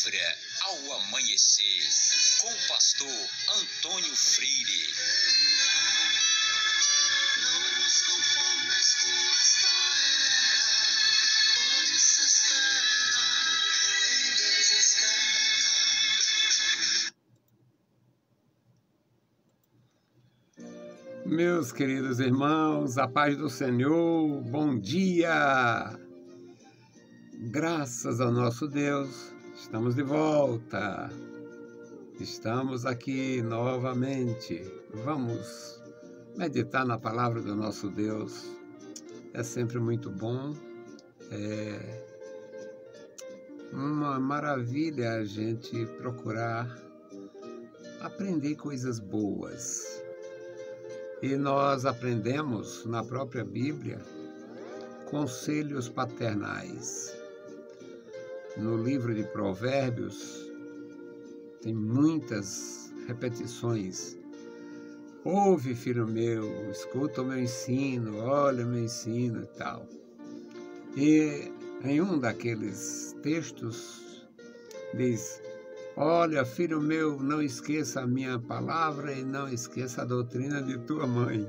Palavra ao Amanhecer, com o pastor Antônio Freire. Não nos conformes com esta era, pois espera em Deus espera. Meus queridos irmãos, a paz do Senhor, bom dia! Graças ao nosso Deus, estamos de volta. Estamos aqui novamente. Vamos meditar na palavra do nosso Deus. É sempre muito bom. É uma maravilha a gente procurar aprender coisas boas. E nós aprendemos na própria Bíblia conselhos paternais. No livro de Provérbios tem muitas repetições. Ouve, filho meu, escuta o meu ensino, olha o meu ensino e tal. E em um daqueles textos diz: olha, filho meu, não esqueça a minha palavra e não esqueça a doutrina de tua mãe.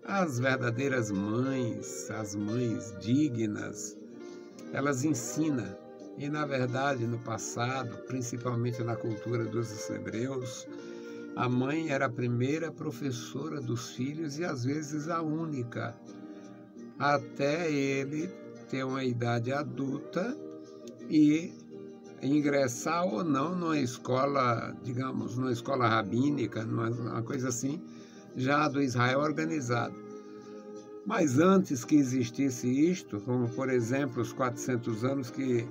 As verdadeiras mães, as mães dignas, elas ensinam. E, na verdade, no passado, principalmente na cultura dos hebreus, a mãe era a primeira professora dos filhos e, às vezes, a única, até ele ter uma idade adulta e ingressar ou não numa escola, digamos, numa escola rabínica, uma coisa assim, já do Israel organizado. Mas antes que existisse isto, como por exemplo os 400 anos que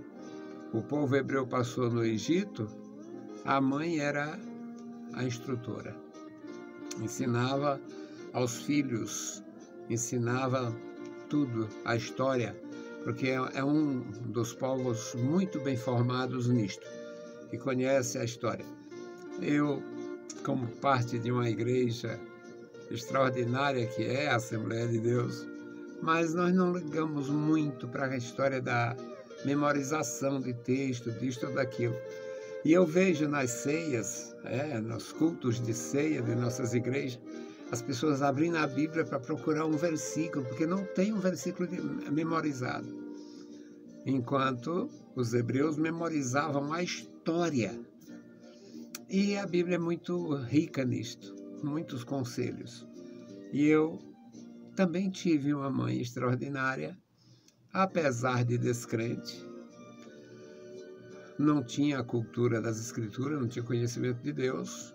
o povo hebreu passou no Egito, a mãe era a instrutora. Ensinava aos filhos, ensinava tudo, a história, porque é um dos povos muito bem formados nisto, que conhece a história. Eu, como parte de uma igreja extraordinária que é a Assembleia de Deus, mas nós não ligamos muito para a história da memorização de texto, disto ou daquilo. E eu vejo nas ceias, nos cultos de ceia de nossas igrejas, as pessoas abrindo a Bíblia para procurar um versículo, porque não tem um versículo memorizado. Enquanto os hebreus memorizavam a história. E a Bíblia é muito rica nisto, muitos conselhos. E eu também tive uma mãe extraordinária, apesar de descrente. Não tinha a cultura das Escrituras, não tinha conhecimento de Deus,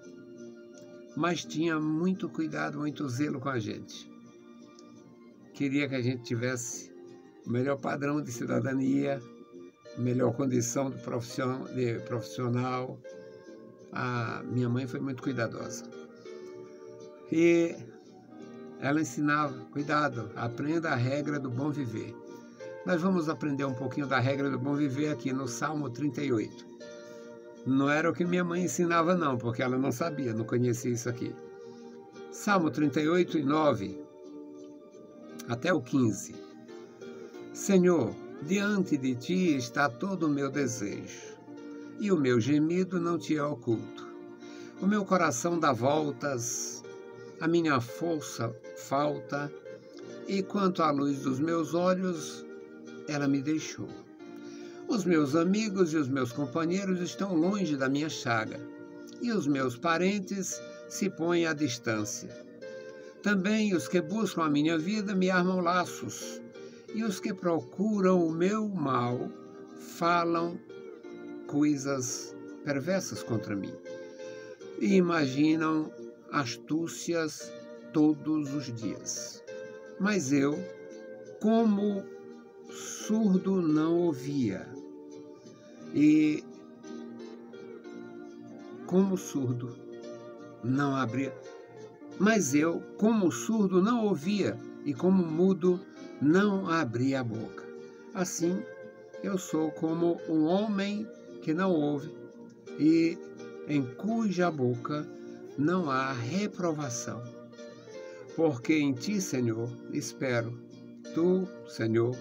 mas tinha muito cuidado, muito zelo com a gente. Queria que a gente tivesse o melhor padrão de cidadania, melhor condição de profissional. A minha mãe foi muito cuidadosa. E ela ensinava: cuidado, aprenda a regra do bom viver. Nós vamos aprender um pouquinho da regra do bom viver aqui no Salmo 38. Não era o que minha mãe ensinava não, porque ela não sabia, não conhecia isso aqui. Salmo 38, 9 até o 15. Senhor, diante de ti está todo o meu desejo, e o meu gemido não te é oculto. O meu coração dá voltas, a minha força falta, e quanto à luz dos meus olhos, ela me deixou. Os meus amigos e os meus companheiros estão longe da minha chaga, e os meus parentes se põem à distância. Também os que buscam a minha vida me armam laços, e os que procuram o meu mal falam coisas perversas contra mim, e imaginam astúcias todos os dias. Mas eu, como surdo, não ouvia, e como surdo não abria. Mas eu, como surdo, não ouvia, e como mudo, não abria a boca. Assim, eu sou como um homem que não ouve, e em cuja boca não há reprovação. Porque em ti, Senhor, espero. Tu, Senhor,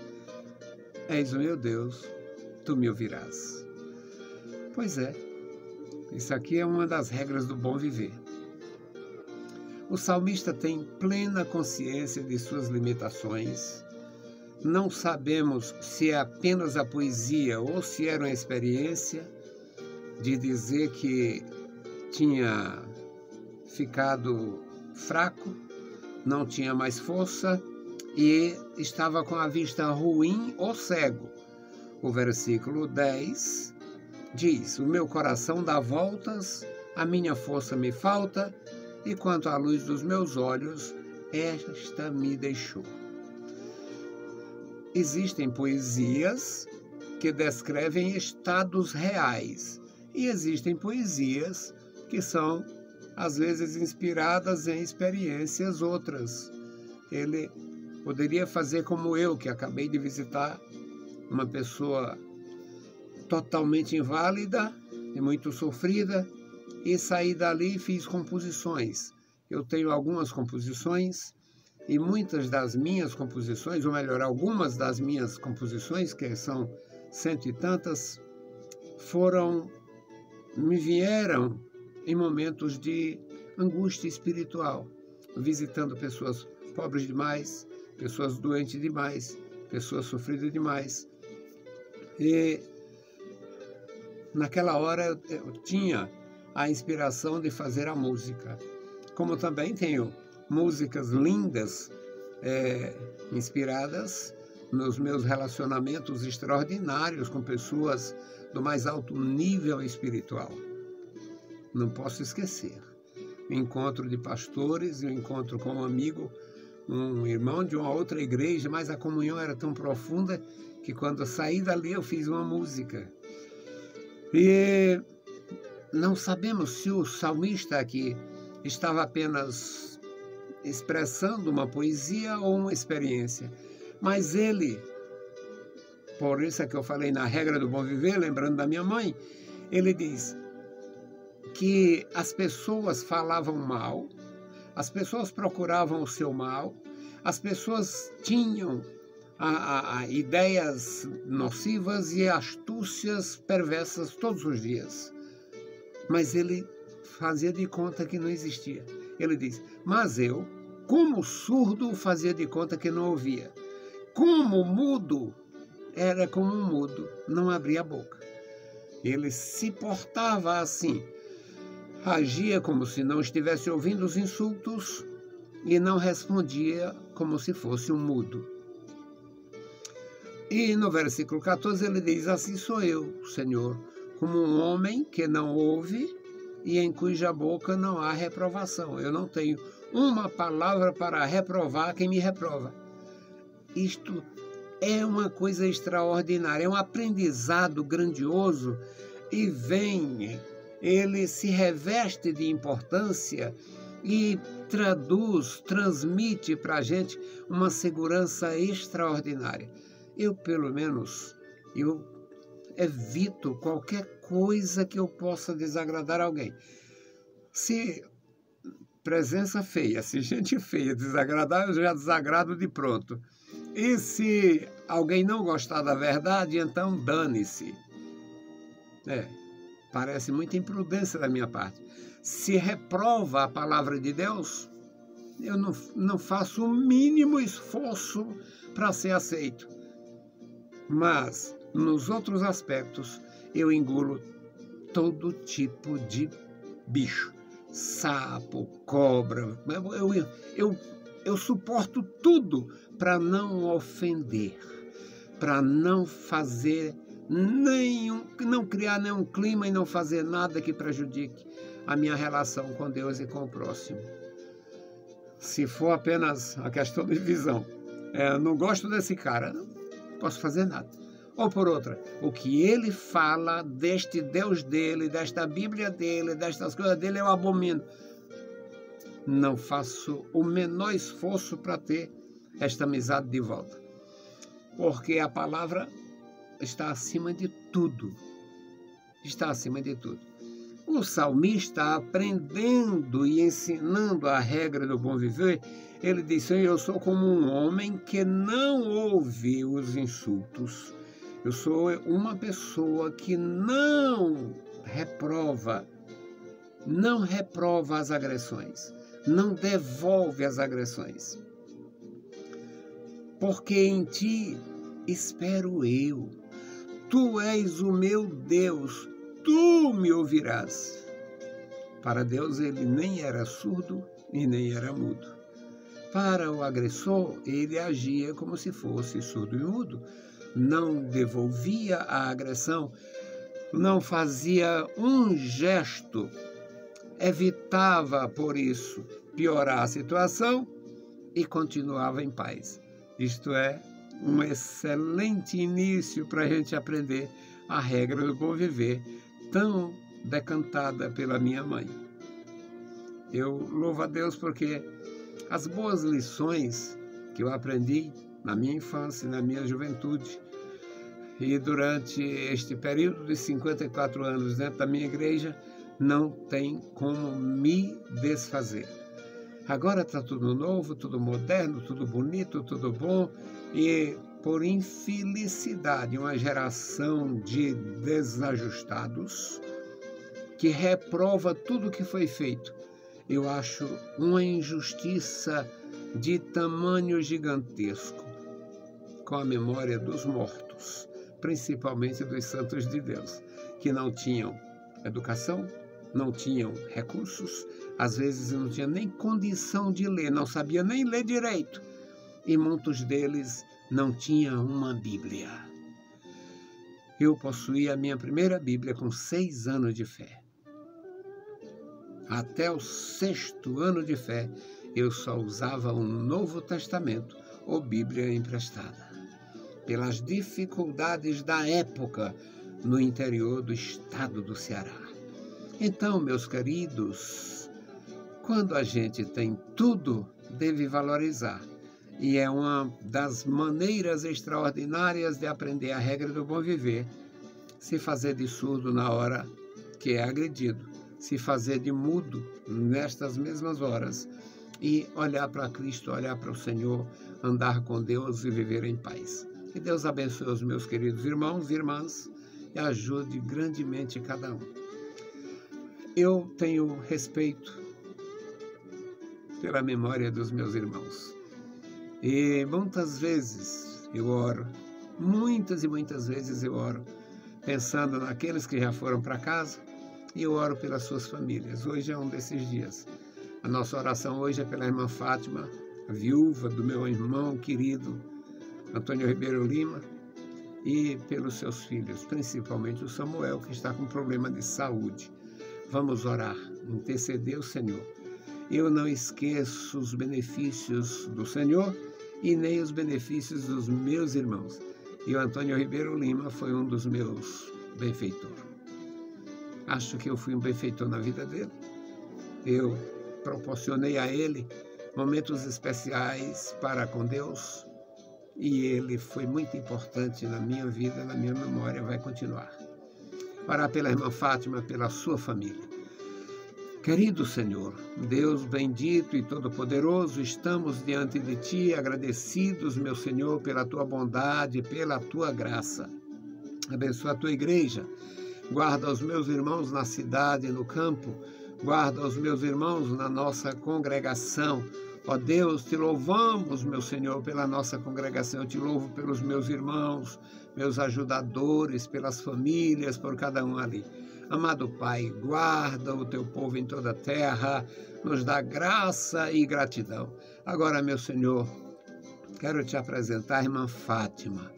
és o meu Deus, tu me ouvirás. Pois é, isso aqui é uma das regras do bom viver. O salmista tem plena consciência de suas limitações. Não sabemos se é apenas a poesia ou se era uma experiência de dizer que tinha ficado fraco, não tinha mais força e estava com a vista ruim ou cego. O versículo 10 diz: o meu coração dá voltas, a minha força me falta, e quanto à luz dos meus olhos, esta me deixou. Existem poesias que descrevem estados reais e existem poesias que são, às vezes, inspiradas em experiências outras. Ele poderia fazer como eu, que acabei de visitar uma pessoa totalmente inválida e muito sofrida, e saí dali e fiz composições. Eu tenho algumas composições, e muitas das minhas composições, ou melhor, algumas das minhas composições, que são 100 e tantas, me vieram em momentos de angústia espiritual, visitando pessoas pobres demais, pessoas doentes demais, pessoas sofridas demais. E naquela hora eu tinha a inspiração de fazer a música. Como também tenho músicas lindas, inspiradas nos meus relacionamentos extraordinários com pessoas do mais alto nível espiritual. Não posso esquecer o encontro de pastores, o encontro com um amigo, um irmão de uma outra igreja, mas a comunhão era tão profunda que quando eu saí dali eu fiz uma música. E não sabemos se o salmista aqui estava apenas expressando uma poesia ou uma experiência, mas ele, por isso é que eu falei na regra do bom viver, lembrando da minha mãe, ele diz que as pessoas falavam mal, as pessoas procuravam o seu mal, as pessoas tinham ideias nocivas e astúcias perversas todos os dias. Mas ele fazia de conta que não existia. Ele diz: mas eu, como surdo, fazia de conta que não ouvia. Como mudo, era como um mudo, não abria a boca. Ele se portava assim, agia como se não estivesse ouvindo os insultos e não respondia como se fosse um mudo. E no versículo 14 ele diz: assim sou eu, Senhor, como um homem que não ouve e em cuja boca não há reprovação. Eu não tenho uma palavra para reprovar quem me reprova. Isto é uma coisa extraordinária, é um aprendizado grandioso e ele se reveste de importância e transmite para a gente uma segurança extraordinária. Eu, pelo menos, evito qualquer coisa que eu possa desagradar alguém. Se presença feia, se gente feia desagradar, eu já desagrado de pronto. E se alguém não gostar da verdade, então dane-se. Parece muita imprudência da minha parte. Se reprova a palavra de Deus, eu não faço o mínimo esforço para ser aceito. Mas, nos outros aspectos, eu engulo todo tipo de bicho. Sapo, cobra. Eu suporto tudo para não ofender, para não fazer não criar nenhum clima e não fazer nada que prejudique a minha relação com Deus e com o próximo. Se for apenas a questão de visão, não gosto desse cara, não posso fazer nada. Ou por outra, o que ele fala deste Deus dele, desta Bíblia dele, destas coisas dele, eu abomino. Não faço o menor esforço para ter esta amizade de volta. Porque a palavra está acima de tudo. Está acima de tudo. O salmista, aprendendo e ensinando a regra do bom viver, ele disse: eu sou como um homem que não ouve os insultos Eu sou uma pessoa que não reprova as agressões, não devolve as agressões. Porque em ti espero eu. Tu és o meu Deus, tu me ouvirás. Para Deus ele nem era surdo e nem era mudo. Para o agressor, ele agia como se fosse surdo e mudo. Não devolvia a agressão, não fazia um gesto, evitava, por isso, piorar a situação e continuava em paz. Isto é um excelente início para a gente aprender a regra do bom viver, tão decantada pela minha mãe. Eu louvo a Deus porque as boas lições que eu aprendi na minha infância e na minha juventude, e durante este período de 54 anos dentro da minha igreja, não tem como me desfazer. Agora está tudo novo, tudo moderno, tudo bonito, tudo bom, e por infelicidade, uma geração de desajustados que reprova tudo que foi feito. Eu acho uma injustiça de tamanho gigantesco com a memória dos mortos, principalmente dos santos de Deus, que não tinham educação, não tinham recursos, às vezes não tinham nem condição de ler, não sabia nem ler direito, e muitos deles não tinham uma Bíblia. Eu possuí a minha primeira Bíblia com 6 anos de fé. Até o 6º ano de fé, eu só usava o Novo Testamento ou Bíblia emprestada, pelas dificuldades da época no interior do estado do Ceará. Então, meus queridos, quando a gente tem tudo, deve valorizar. E é uma das maneiras extraordinárias de aprender a regra do bom viver, se fazer de surdo na hora que é agredido, se fazer de mudo nestas mesmas horas e olhar para Cristo, olhar para o Senhor, andar com Deus e viver em paz. Que Deus abençoe os meus queridos irmãos e irmãs e ajude grandemente cada um. Eu tenho respeito pela memória dos meus irmãos. E muitas vezes eu oro, muitas e muitas vezes eu oro, pensando naqueles que já foram para casa, e eu oro pelas suas famílias. Hoje é um desses dias. A nossa oração hoje é pela irmã Fátima, a viúva do meu irmão querido, Antônio Ribeiro Lima, e pelos seus filhos, principalmente o Samuel, que está com problema de saúde. Vamos orar, interceder o Senhor. Eu não esqueço os benefícios do Senhor e nem os benefícios dos meus irmãos. E o Antônio Ribeiro Lima foi um dos meus benfeitores. Acho que eu fui um benfeitor na vida dele. Eu proporcionei a ele momentos especiais para com Deus e ele foi muito importante na minha vida, na minha memória, vai continuar. Orar pela irmã Fátima, pela sua família. Querido Senhor, Deus bendito e todo-poderoso, estamos diante de Ti agradecidos, meu Senhor, pela Tua bondade, pela Tua graça. Abençoa a Tua igreja, guarda os meus irmãos na cidade e no campo, guarda os meus irmãos na nossa congregação. Ó Deus, Te louvamos, meu Senhor, pela nossa congregação, eu Te louvo pelos meus irmãos, meus ajudadores, pelas famílias, por cada um ali. Amado Pai, guarda o Teu povo em toda a terra, nos dá graça e gratidão. Agora, meu Senhor, quero Te apresentar a irmã Fátima.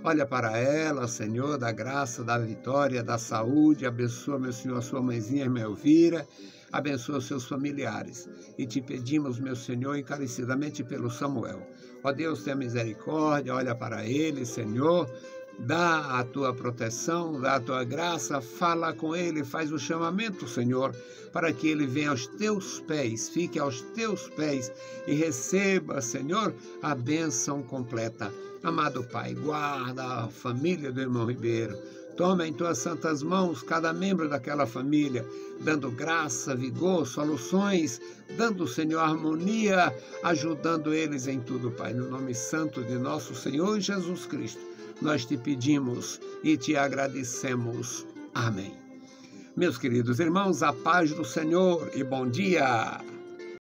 Olha para ela, Senhor, da graça, da vitória, da saúde. Abençoa, meu Senhor, a sua mãezinha, a irmã Elvira. Abençoa os seus familiares. E Te pedimos, meu Senhor, encarecidamente pelo Samuel. Ó Deus, tenha misericórdia, olha para ele, Senhor. Dá a Tua proteção, dá a Tua graça, fala com ele, faz o chamamento, Senhor, para que ele venha aos Teus pés, fique aos Teus pés e receba, Senhor, a bênção completa. Amado Pai, guarda a família do irmão Ribeiro. Toma em Tuas santas mãos cada membro daquela família, dando graça, vigor, soluções, dando, Senhor, harmonia, ajudando eles em tudo, Pai, no nome santo de nosso Senhor Jesus Cristo. nós te pedimos e te agradecemos. Amém. Meus queridos irmãos, a paz do Senhor e bom dia!